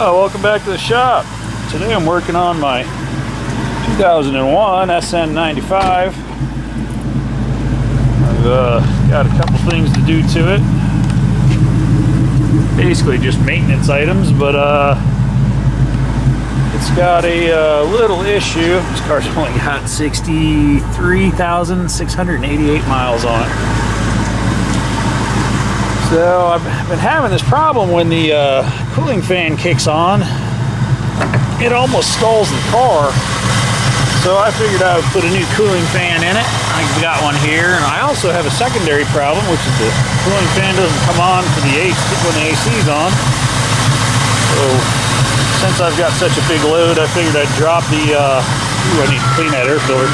Oh, welcome back to the shop. Today I'm working on my 2001 SN95. I've got a couple things to do to it. Basically just maintenance items, but it's got a little issue. This car's only got 63,688 miles on it. So I've been having this problem when the cooling fan kicks on. It almost stalls the car. So I figured I would put a new cooling fan in it. I've got one here, and I also have a secondary problem, which is the cooling fan doesn't come on for the AC when the AC is on. So since I've got such a big load, I figured I'd drop the. I need to clean that air filter.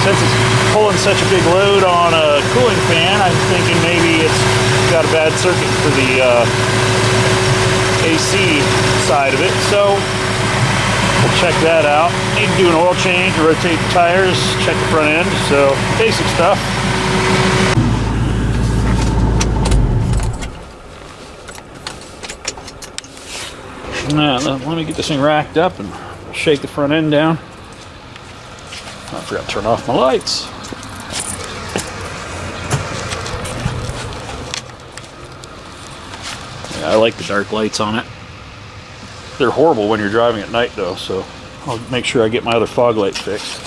Since it's pulling such a big load on a cooling fan, I'm thinking maybe it's got a bad circuit for the AC side of it. So we'll check that out. Need to do an oil change, rotate the tires, check the front end. So basic stuff. Now let me get this thing racked up and shake the front end down. I forgot to turn off my lights. Yeah, I like the dark lights on it. They're horrible when you're driving at night though, so I'll make sure I get my other fog light fixed.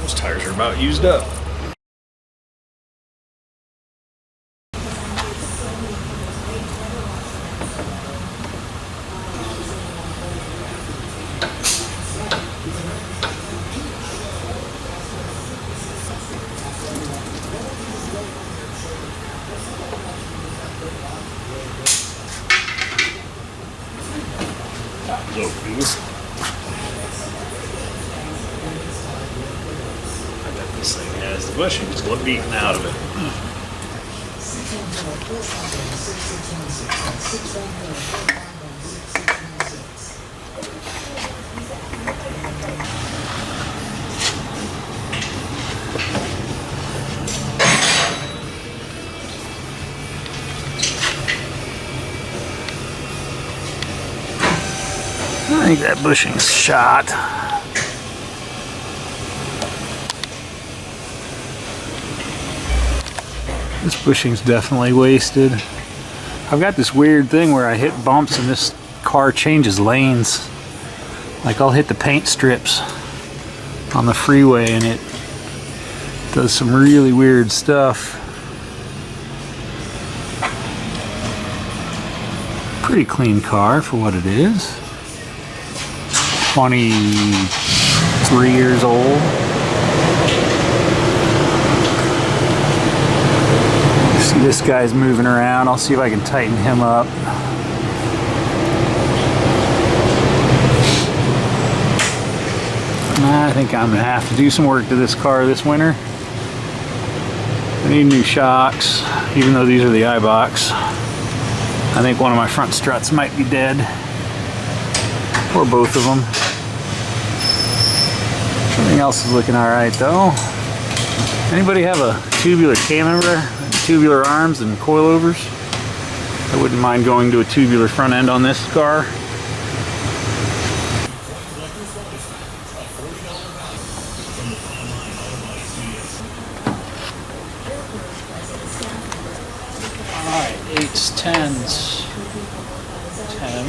Those tires are about used up. I bet this thing has the bushings beaten out of it. I think that bushing's shot. This bushing's definitely wasted. I've got this weird thing where I hit bumps and this car changes lanes. Like I'll hit the paint strips on the freeway and it does some really weird stuff. Pretty clean car for what it is. 23 years old. See, this guy's moving around. I'll see if I can tighten him up. I think I'm gonna have to do some work to this car this winter. I need new shocks, even though these are the iBox. I think one of my front struts might be dead. Or both of them. Everything else is looking alright though. Anybody have a tubular camber, tubular arms and coilovers? I wouldn't mind going to a tubular front end on this car. Alright, 8s, 10s. 10.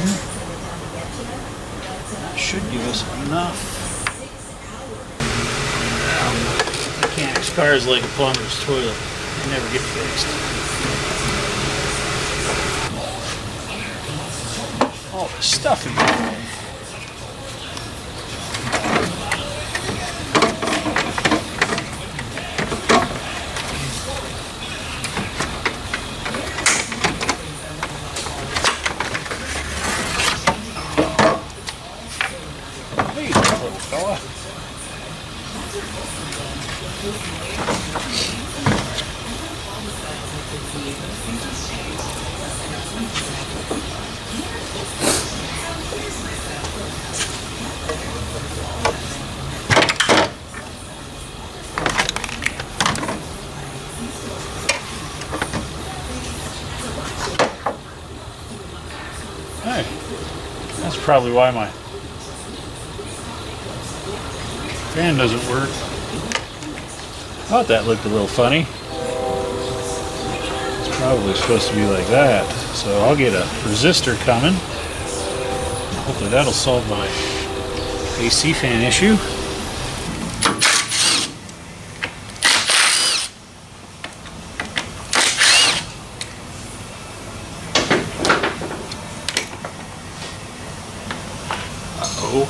That should give us enough. Mechanics cars like a plumber's toilet. They never get fixed. All the stuff in there. Hey, little fella. probably why my fan doesn't work. Thought that looked a little funny. It's probably supposed to be like that. So I'll get a resistor coming. Hopefully that'll solve my AC fan issue. Uh-oh.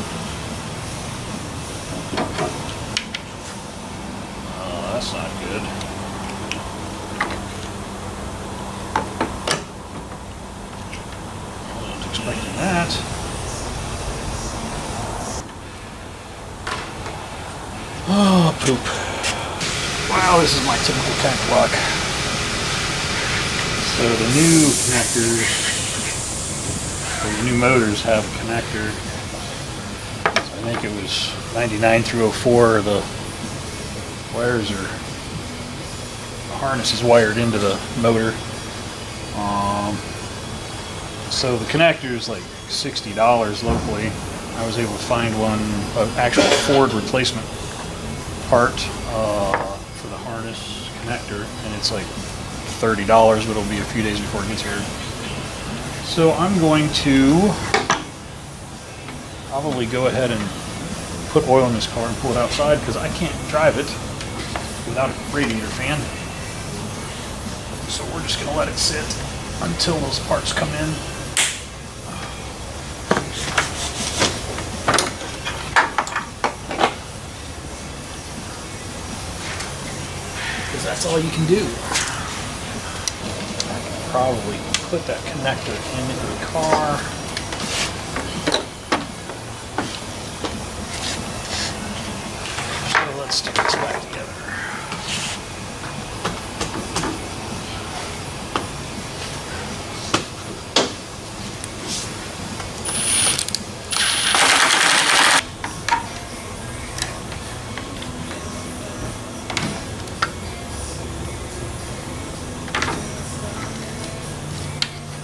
Oh, that's not good. I wasn't expecting that. Oh, poop. Wow, this is my typical kind of luck. So the new connectors, or the new motors have a connector. I think it was 99 through 04, the wires are, the harness is wired into the motor. So the connector is like $60 locally. I was able to find one, an actual Ford replacement part for the harness connector, and it's like $30, but it'll be a few days before it gets here. So I'm going to probably go ahead and put oil in this car and pull it outside because I can't drive it without a radiator fan. So we're just going to let it sit until those parts come in. Because that's all you can do. I can probably put that connector into the car. Let's stick this back together.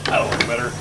That'll work better.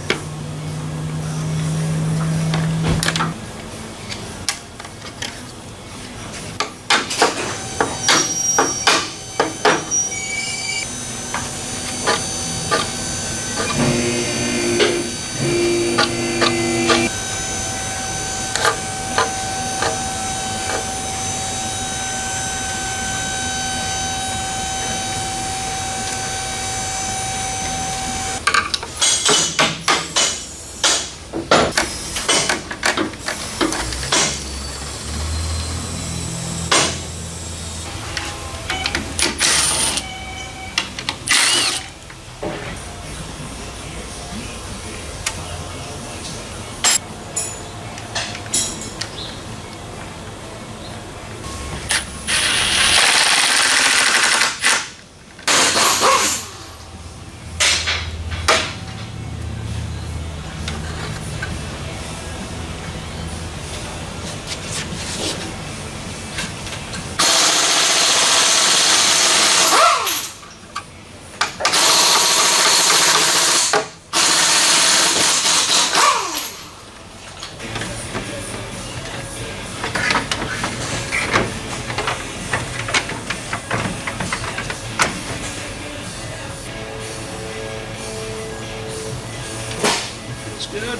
Good.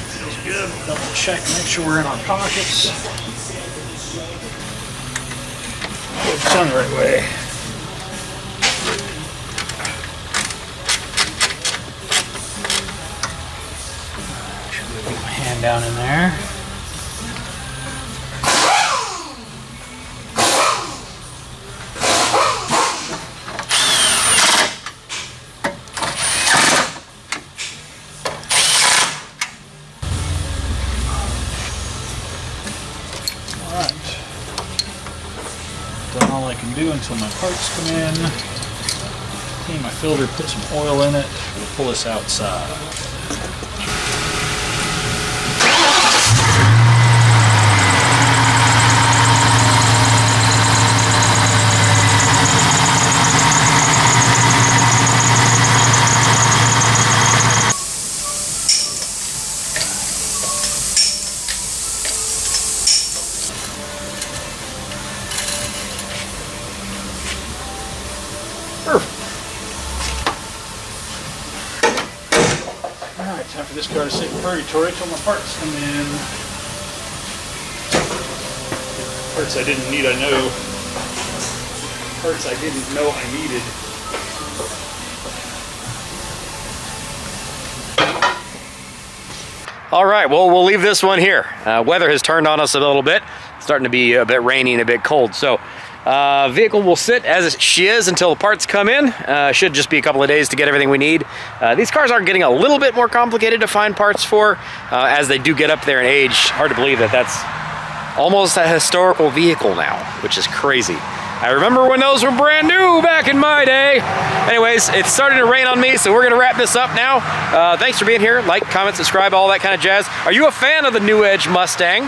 Feels good. Double check, make sure we're in our pockets. Hope it's done the right way. Should be able to get my hand down in there. Done all I can do until my parts come in. Clean my filter, put some oil in it. We'll pull this outside. purgatory till my parts come in. Parts I didn't need, I know. Parts I didn't know I needed. All right, well, we'll leave this one here. Weather has turned on us a little bit. It's starting to be a bit rainy and a bit cold. So vehicle will sit as she is until the parts come in. Should just be a couple of days to get everything we need. These cars are getting a little bit more complicated to find parts for as they do get up there in age. Hard to believe that that's almost a historical vehicle now, which is crazy. I remember when those were brand new back in my day. Anyways, it's starting to rain on me, so we're gonna wrap this up now. Thanks for being here. Like, comment, subscribe, all that kind of jazz. Are you a fan of the New Edge Mustang?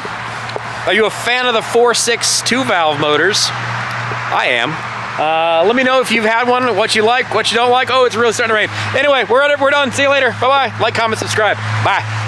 Are you a fan of the 4.6 2-valve motors? I am. Let me know if you've had one, what you like, what you don't like. Oh, it's really starting to rain. Anyway, we're done. See you later. Bye-bye. Like, comment, subscribe. Bye.